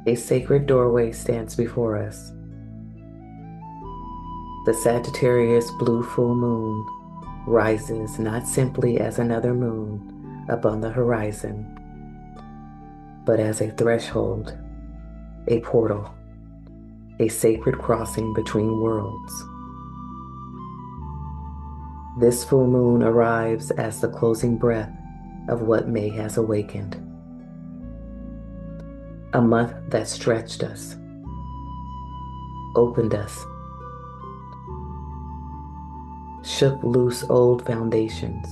A sacred doorway stands before us. The Sagittarius blue full moon rises not simply as another moon upon the horizon, but as a threshold, a portal, a sacred crossing between worlds. This full moon arrives as the closing breath of what May has awakened. A month that stretched us, opened us, shook loose old foundations,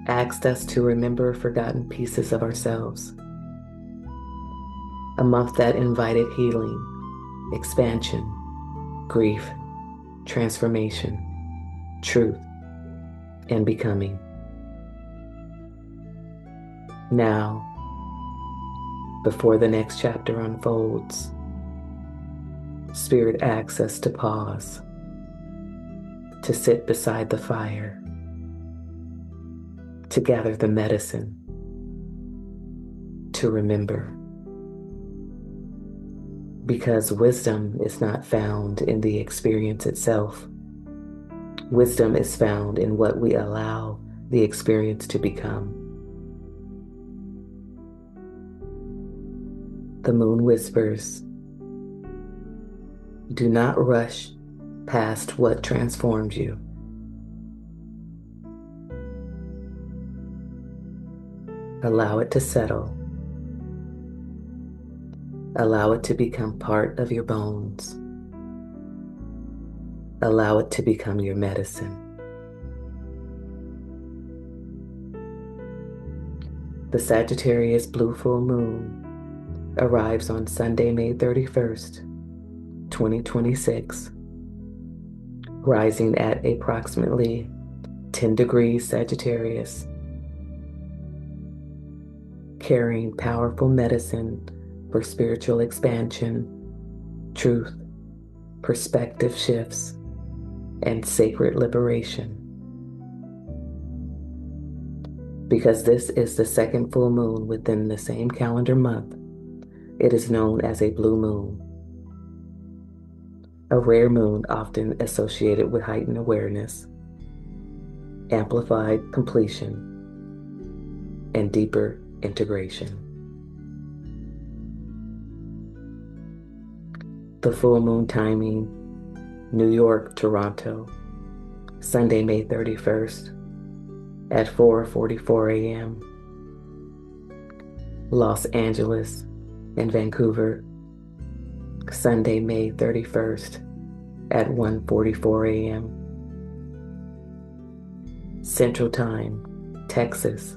asked us to remember forgotten pieces of ourselves. A month that invited healing, expansion, grief, transformation, truth, and becoming. Now, before the next chapter unfolds, Spirit asks us to pause, to sit beside the fire, to gather the medicine, to remember. Because wisdom is not found in the experience itself. Wisdom is found in what we allow the experience to become. The moon whispers, "Do not rush past what transforms you. Allow it to settle. Allow it to become part of your bones. Allow it to become your medicine." The Sagittarius blue full moon arrives on Sunday, May 31st, 2026, rising at approximately 10 degrees Sagittarius, carrying powerful medicine for spiritual expansion, truth, perspective shifts, and sacred liberation. Because this is the second full moon within the same calendar month, it is known as a blue moon, a rare moon often associated with heightened awareness, amplified completion, and deeper integration. The full moon timing: New York, Toronto, Sunday, May 31st at 4:44 a.m. Los Angeles and Vancouver, Sunday, May 31st at 1:44 a.m. Central Time, Texas,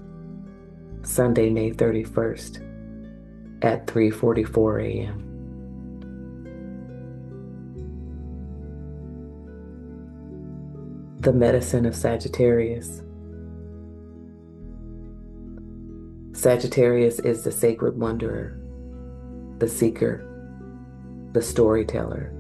Sunday, May 31st at 3:44 a.m. The medicine of Sagittarius. Sagittarius is the sacred wanderer, the seeker, the storyteller,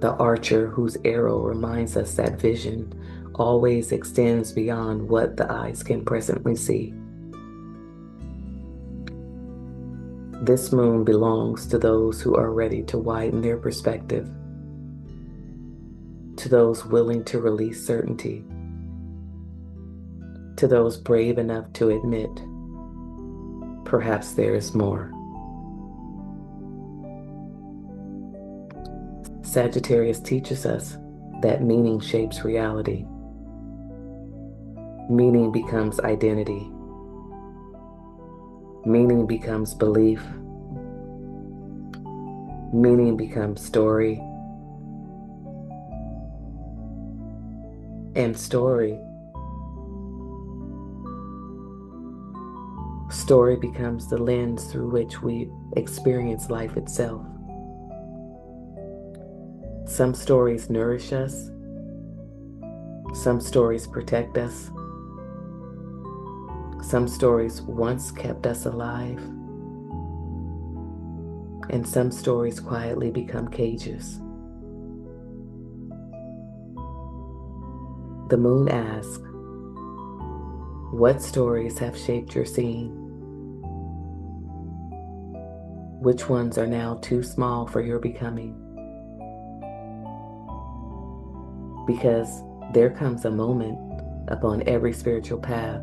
the archer whose arrow reminds us that vision always extends beyond what the eyes can presently see. This moon belongs to those who are ready to widen their perspective, to those willing to release certainty, to those brave enough to admit, perhaps there is more. Sagittarius teaches us that meaning shapes reality. Meaning becomes identity. Meaning becomes belief. Meaning becomes story. And story becomes the lens through which we experience life itself. Some stories nourish us. Some stories protect us. Some stories once kept us alive. And some stories quietly become cages. The moon asks, what stories have shaped your seeing? Which ones are now too small for your becoming? Because there comes a moment upon every spiritual path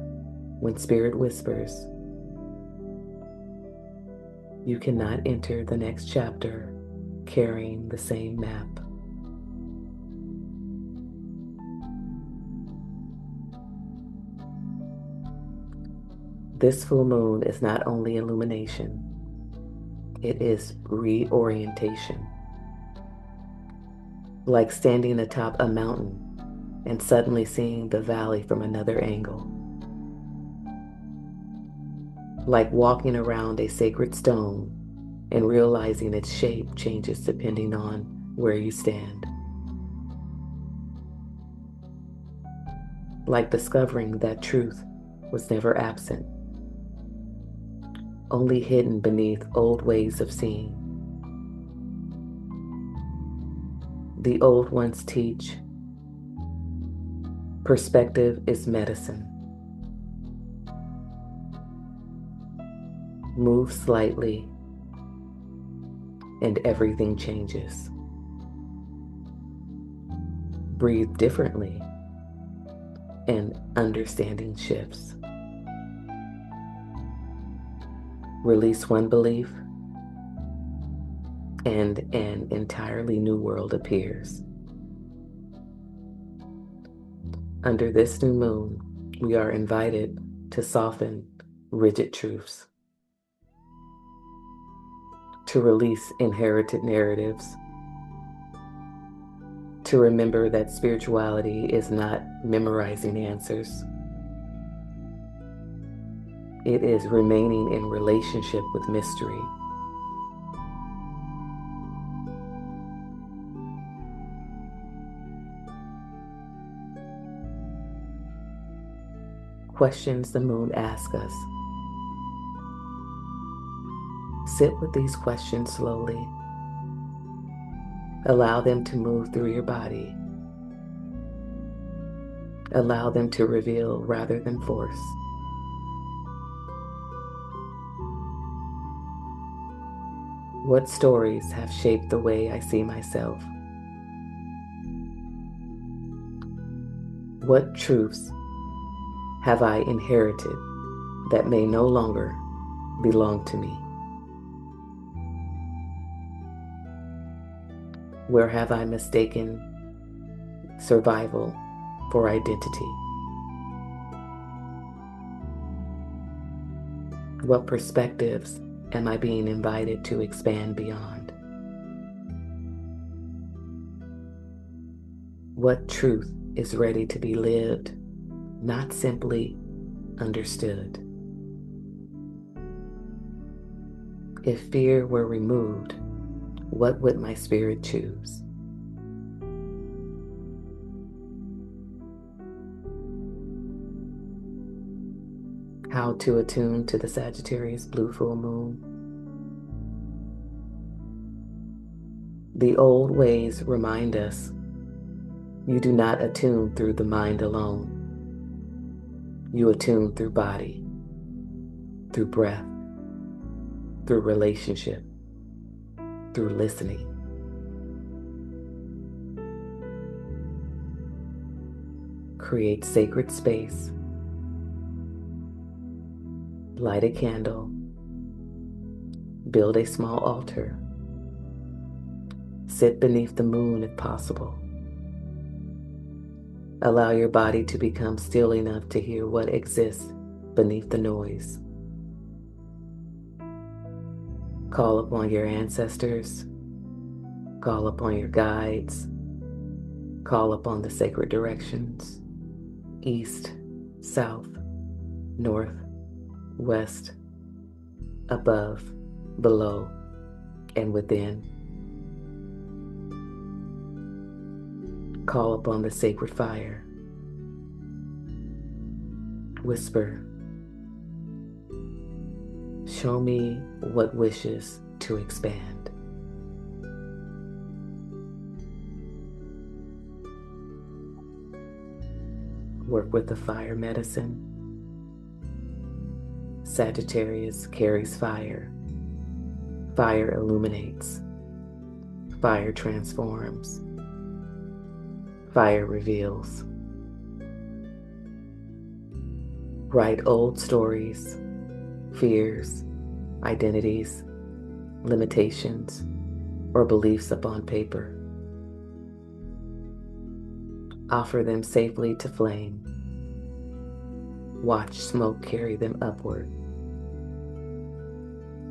when Spirit whispers, you cannot enter the next chapter carrying the same map. This full moon is not only illumination, it is reorientation. Like standing atop a mountain and suddenly seeing the valley from another angle. Like walking around a sacred stone and realizing its shape changes depending on where you stand. Like discovering that truth was never absent, only hidden beneath old ways of seeing. The old ones teach, perspective is medicine. Move slightly and everything changes. Breathe differently and understanding shifts. Release one belief and an entirely new world appears. Under this new moon, we are invited to soften rigid truths, to release inherited narratives, to remember that spirituality is not memorizing answers. It is remaining in relationship with mystery. Questions the moon asks us. Sit with these questions slowly. Allow them to move through your body. Allow them to reveal rather than force. What stories have shaped the way I see myself? What truths have I inherited that may no longer belong to me? Where have I mistaken survival for identity? What perspectives am I being invited to expand beyond? What truth is ready to be lived, not simply understood? If fear were removed, what would my spirit choose? How to attune to the Sagittarius blue full moon. The old ways remind us you do not attune through the mind alone. You attune through body, through breath, through relationship, through listening. Create sacred space. Light a candle. Build a small altar. Sit beneath the moon if possible. Allow your body to become still enough to hear what exists beneath the noise. Call upon your ancestors. Call upon your guides. Call upon the sacred directions: east, south, north, west, above, below, and within. Call upon the sacred fire. Whisper, show me what wishes to expand. Work with the fire medicine. Sagittarius carries fire. Fire illuminates. Fire transforms. Fire reveals. Write old stories, fears, identities, limitations, or beliefs upon paper. Offer them safely to flame. Watch smoke carry them upward.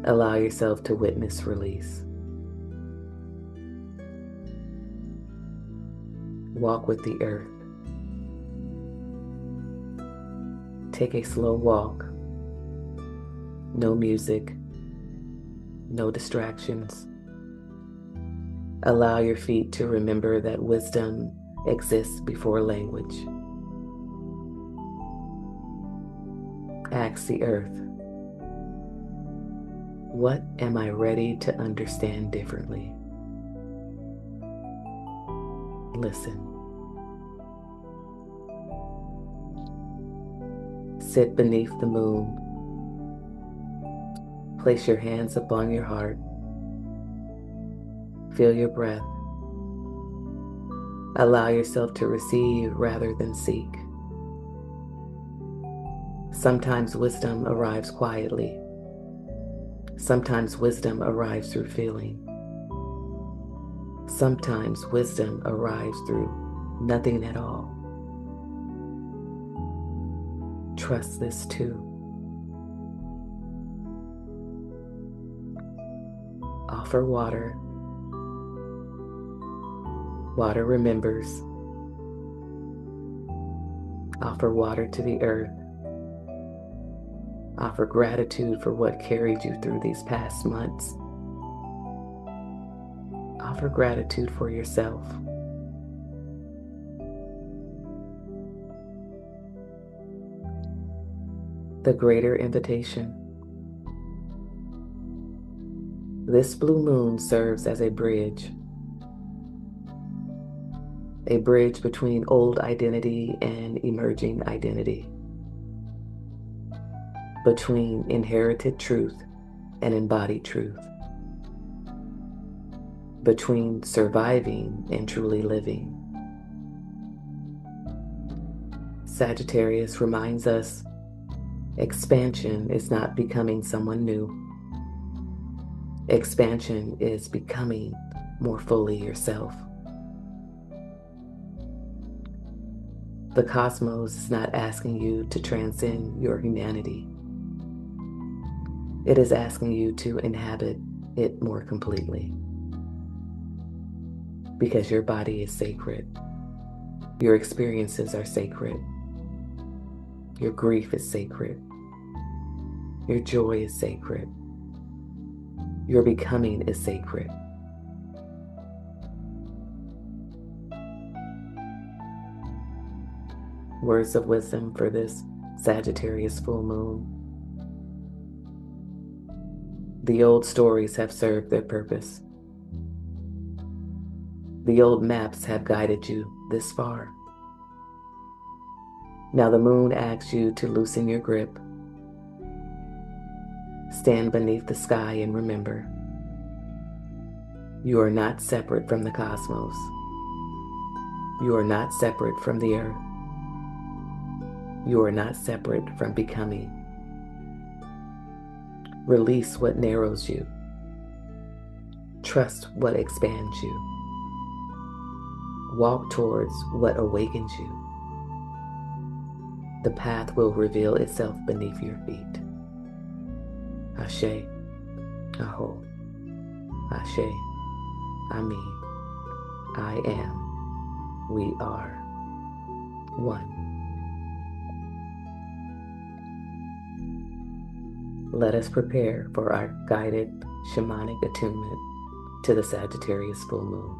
Allow yourself to witness release. Walk with the earth. Take a slow walk. No music, no distractions. Allow your feet to remember that wisdom exists before language. Ask the earth, what am I ready to understand differently? Listen. Sit beneath the moon. Place your hands upon your heart. Feel your breath. Allow yourself to receive rather than seek. Sometimes wisdom arrives quietly. Sometimes wisdom arrives through feeling. Sometimes wisdom arrives through nothing at all. Trust this too. Offer water. Water remembers. Offer water to the earth. Offer gratitude for what carried you through these past months. Offer gratitude for yourself. The greater invitation. This blue moon serves as a bridge between old identity and emerging identity, between inherited truth and embodied truth, between surviving and truly living. Sagittarius reminds us, expansion is not becoming someone new. Expansion is becoming more fully yourself. The cosmos is not asking you to transcend your humanity. It is asking you to inhabit it more completely. Because your body is sacred. Your experiences are sacred. Your grief is sacred. Your joy is sacred. Your becoming is sacred. Words of wisdom for this Sagittarius full moon. The old stories have served their purpose. The old maps have guided you this far. Now the moon asks you to loosen your grip. Stand beneath the sky and remember, you are not separate from the cosmos. You are not separate from the earth. You are not separate from becoming. Release what narrows you. Trust what expands you. Walk towards what awakens you. The path will reveal itself beneath your feet. Ashe, Aho, Ashe, Amin, I am, we are, one. Let us prepare for our guided shamanic attunement to the Sagittarius full moon.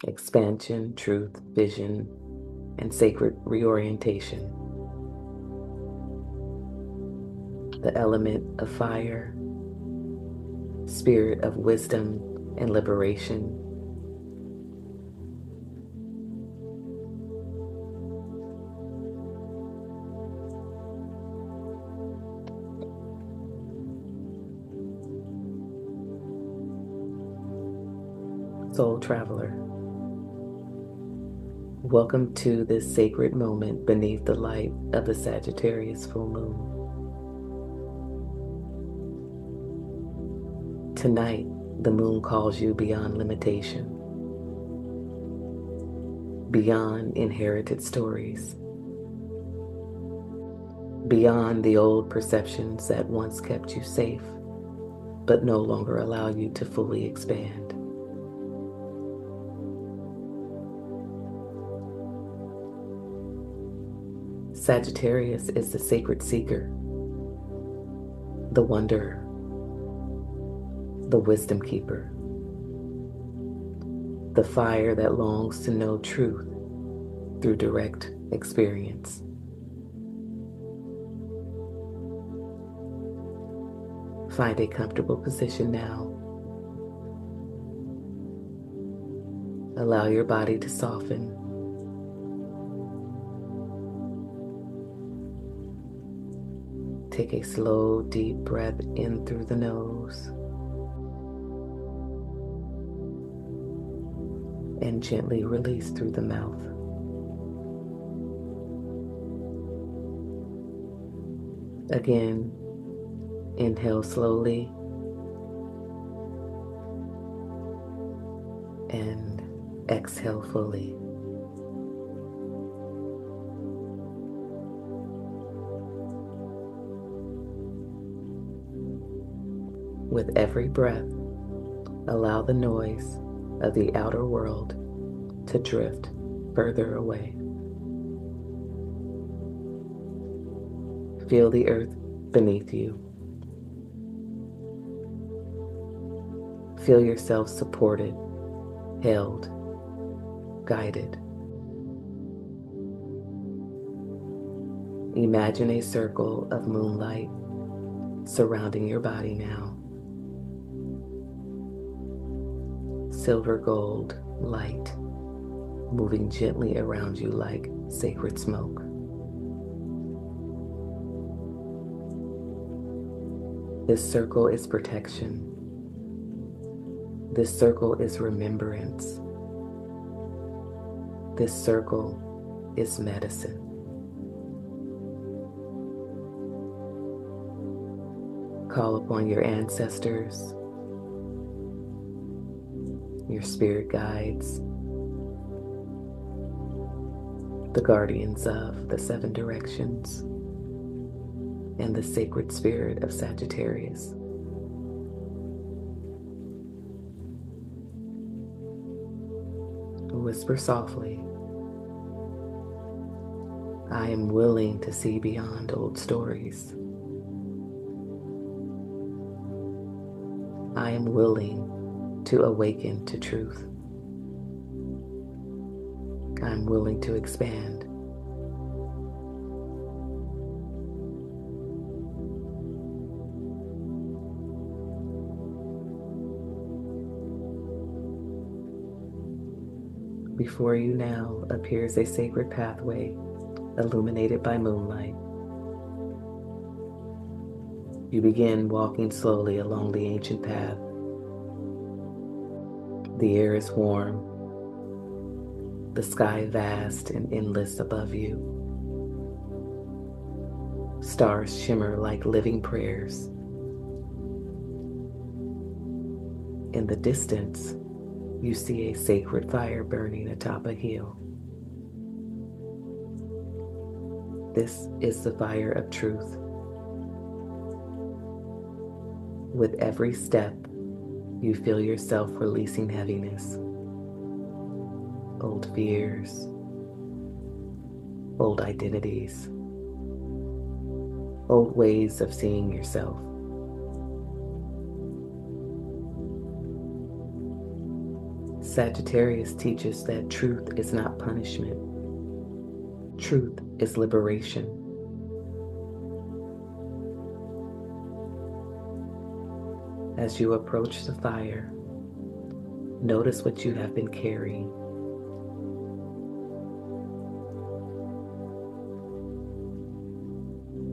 Expansion, truth, vision, and sacred reorientation. The element of fire, spirit of wisdom and liberation. Soul traveler, welcome to this sacred moment beneath the light of the Sagittarius full moon. Tonight, the moon calls you beyond limitation, beyond inherited stories, beyond the old perceptions that once kept you safe, but no longer allow you to fully expand. Sagittarius is the sacred seeker, the wanderer, the wisdom keeper, the fire that longs to know truth through direct experience. Find a comfortable position now. Allow your body to soften. Take a slow, deep breath in through the nose and gently release through the mouth. Again, inhale slowly and exhale fully. With every breath, allow the noise of the outer world to drift further away. Feel the earth beneath you. Feel yourself supported, held, guided. Imagine a circle of moonlight surrounding your body now. Silver gold light moving gently around you like sacred smoke. This circle is protection. This circle is remembrance. This circle is medicine. Call upon your ancestors, your spirit guides, the guardians of the 7 directions, and the sacred spirit of Sagittarius. Whisper softly, I am willing to see beyond old stories. I am willing to awaken to truth. I'm willing to expand. Before you now appears a sacred pathway illuminated by moonlight. You begin walking slowly along the ancient path. The air is warm, the sky vast and endless above you. Stars shimmer like living prayers. In the distance, you see a sacred fire burning atop a hill. This is the fire of truth. With every step, you feel yourself releasing heaviness, old fears, old identities, old ways of seeing yourself. Sagittarius teaches that truth is not punishment. Truth is liberation. As you approach the fire, notice what you have been carrying.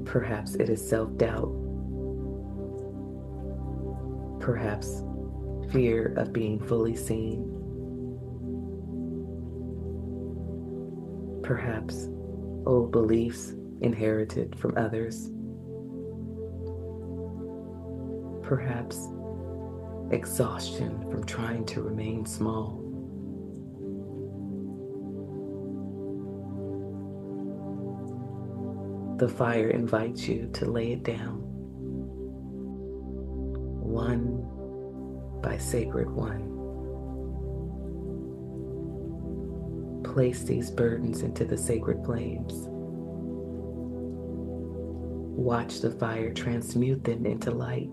Perhaps it is self-doubt. Perhaps fear of being fully seen. Perhaps old beliefs inherited from others. Perhaps exhaustion from trying to remain small. The fire invites you to lay it down, one by sacred one. Place these burdens into the sacred flames. Watch the fire transmute them into light.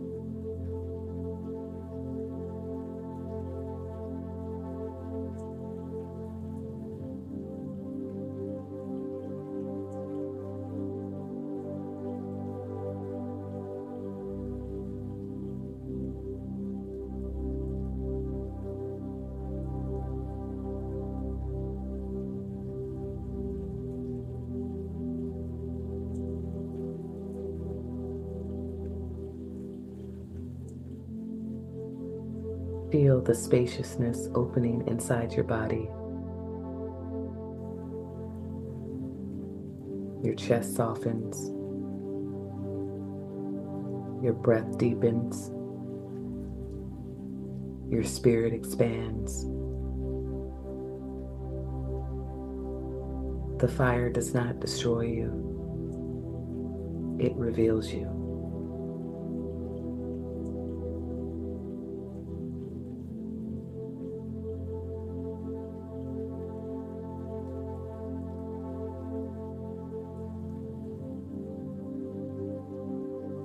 Feel the spaciousness opening inside your body. Your chest softens. Your breath deepens. Your spirit expands. The fire does not destroy you. It reveals you.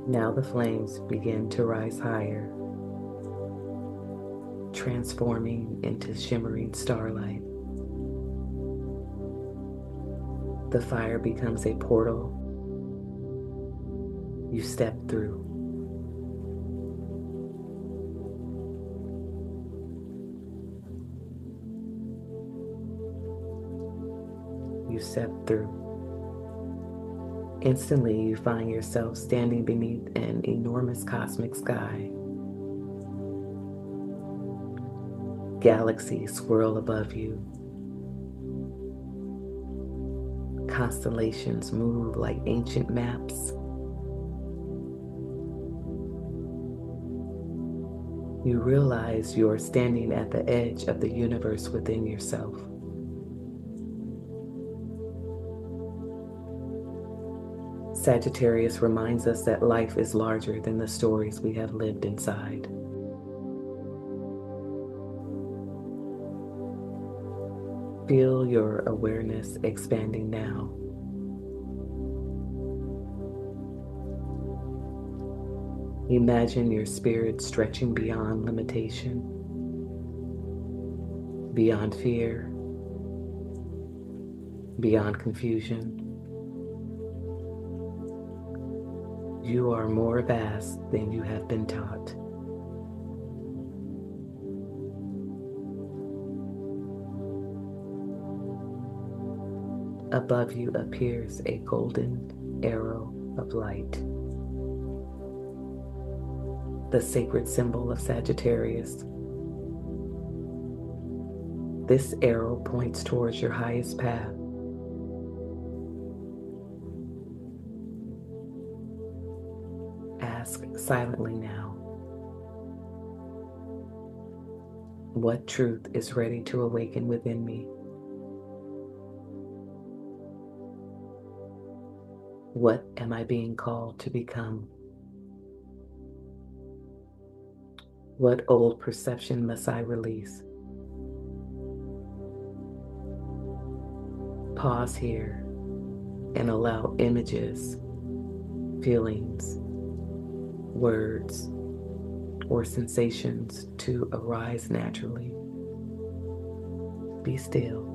Now the flames begin to rise higher, transforming into shimmering starlight. The fire becomes a portal you step through. You step through. Instantly, you find yourself standing beneath an enormous cosmic sky. Galaxies swirl above you. Constellations move like ancient maps. You realize you are standing at the edge of the universe within yourself. Sagittarius reminds us that life is larger than the stories we have lived inside. Feel your awareness expanding now. Imagine your spirit stretching beyond limitation, beyond fear, beyond confusion. You are more vast than you have been taught. Above you appears a golden arrow of light, the sacred symbol of Sagittarius. This arrow points towards your highest path. Ask silently now, what truth is ready to awaken within me? What am I being called to become? What old perception must I release? Pause here and allow images, feelings, words, or sensations to arise naturally. Be still.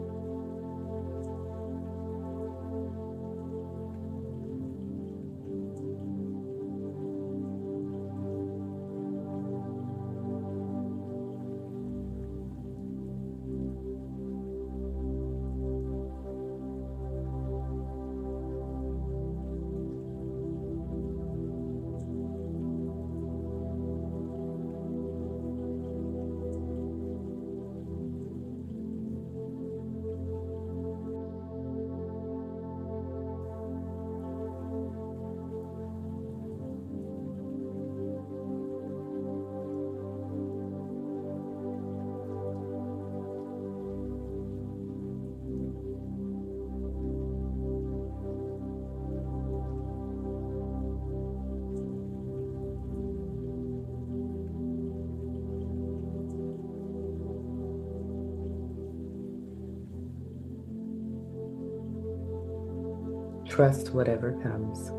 Trust whatever comes.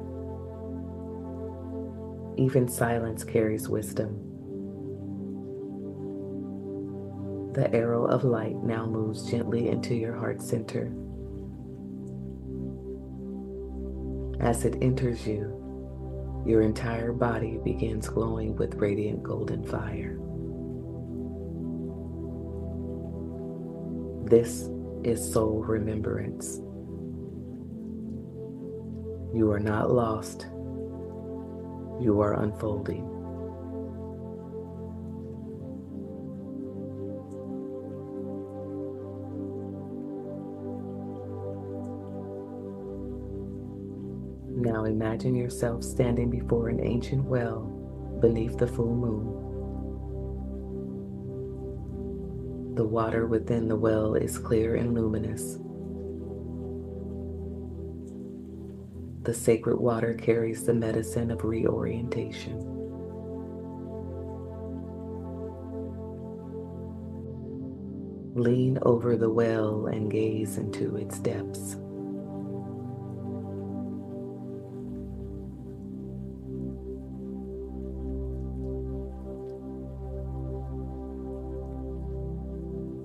Even silence carries wisdom. The arrow of light now moves gently into your heart center. As it enters you, your entire body begins glowing with radiant golden fire. This is soul remembrance. You are not lost. You are unfolding. Now imagine yourself standing before an ancient well beneath the full moon. The water within the well is clear and luminous. The sacred water carries the medicine of reorientation. Lean over the well and gaze into its depths.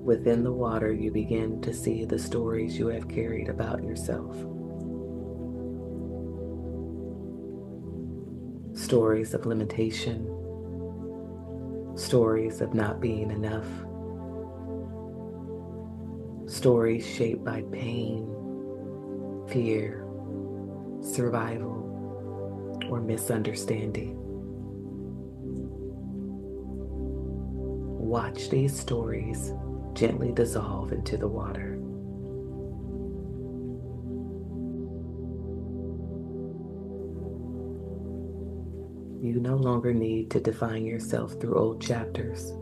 Within the water, you begin to see the stories you have carried about yourself. Stories of limitation, stories of not being enough, stories shaped by pain, fear, survival, or misunderstanding. Watch these stories gently dissolve into the water. You no longer need to define yourself through old chapters.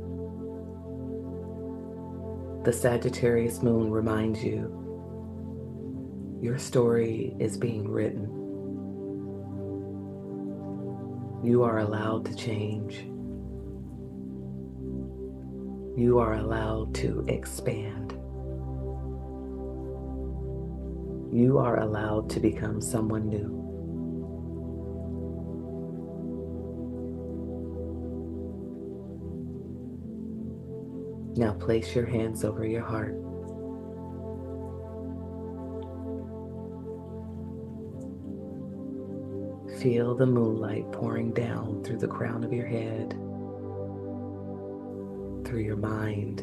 The Sagittarius moon reminds you your story is being written. You are allowed to change. You are allowed to expand. You are allowed to become someone new. Now place your hands over your heart. Feel the moonlight pouring down through the crown of your head, through your mind,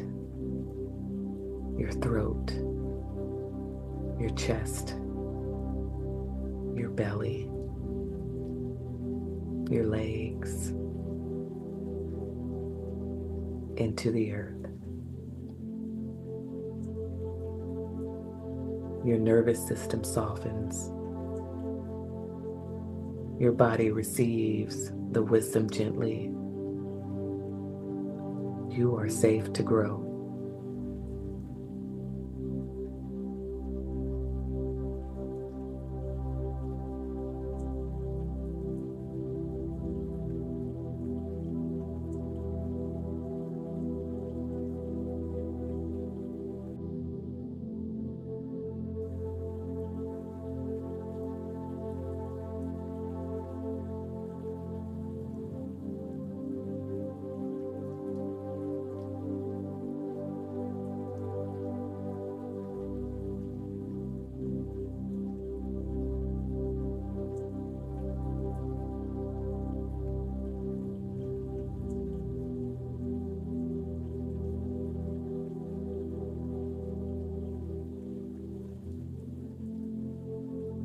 your throat, your chest, your belly, your legs, into the earth. Your nervous system softens. Your body receives the wisdom gently. You are safe to grow.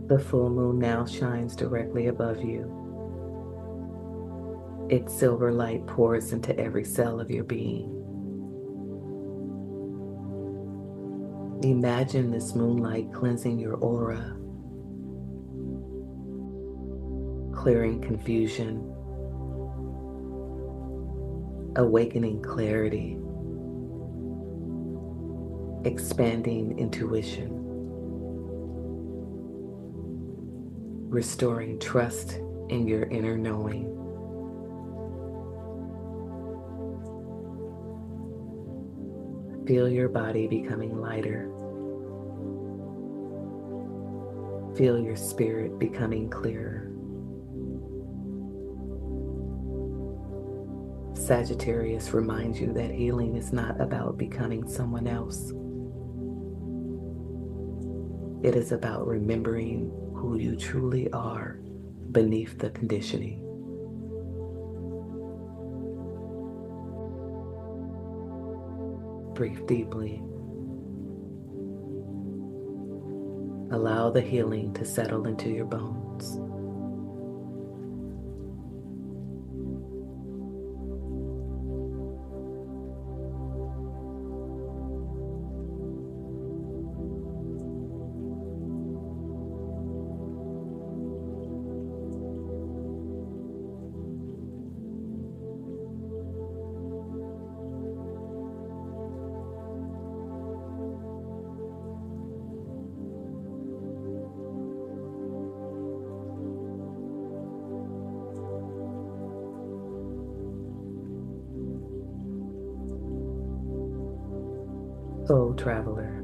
The full moon now shines directly above you. Its silver light pours into every cell of your being. Imagine this moonlight cleansing your aura, clearing confusion, awakening clarity, expanding intuition, restoring trust in your inner knowing. Feel your body becoming lighter. Feel your spirit becoming clearer. Sagittarius reminds you that healing is not about becoming someone else. It is about remembering who you truly are beneath the conditioning. Breathe deeply. Allow the healing to settle into your bones. Soul Traveler,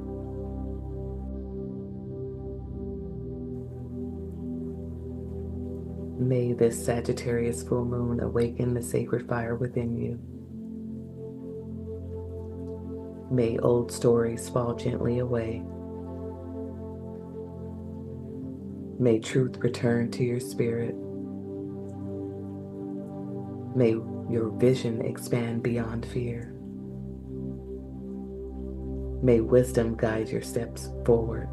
may this Sagittarius full moon awaken the sacred fire within you. May old stories fall gently away. May truth return to your spirit. May your vision expand beyond fear. May wisdom guide your steps forward.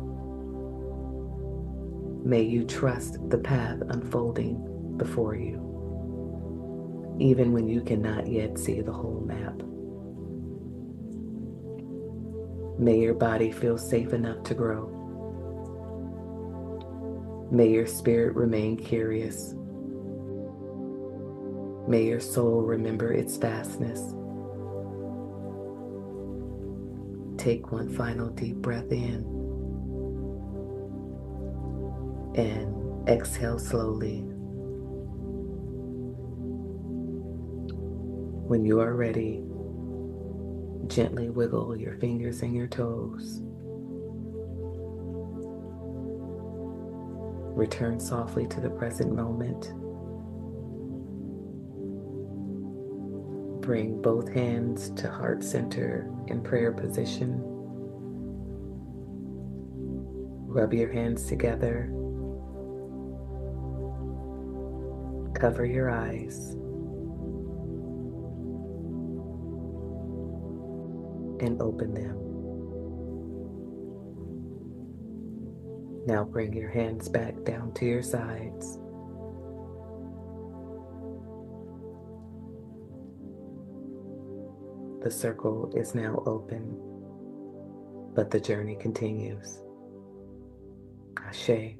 May you trust the path unfolding before you, even when you cannot yet see the whole map. May your body feel safe enough to grow. May your spirit remain curious. May your soul remember its vastness. Take one final deep breath in and exhale slowly. When you are ready, gently wiggle your fingers and your toes. Return softly to the present moment. Bring both hands to heart center in prayer position. Rub your hands together. Cover your eyes. And open them. Now bring your hands back down to your sides. The circle is now open, but the journey continues. Ashe.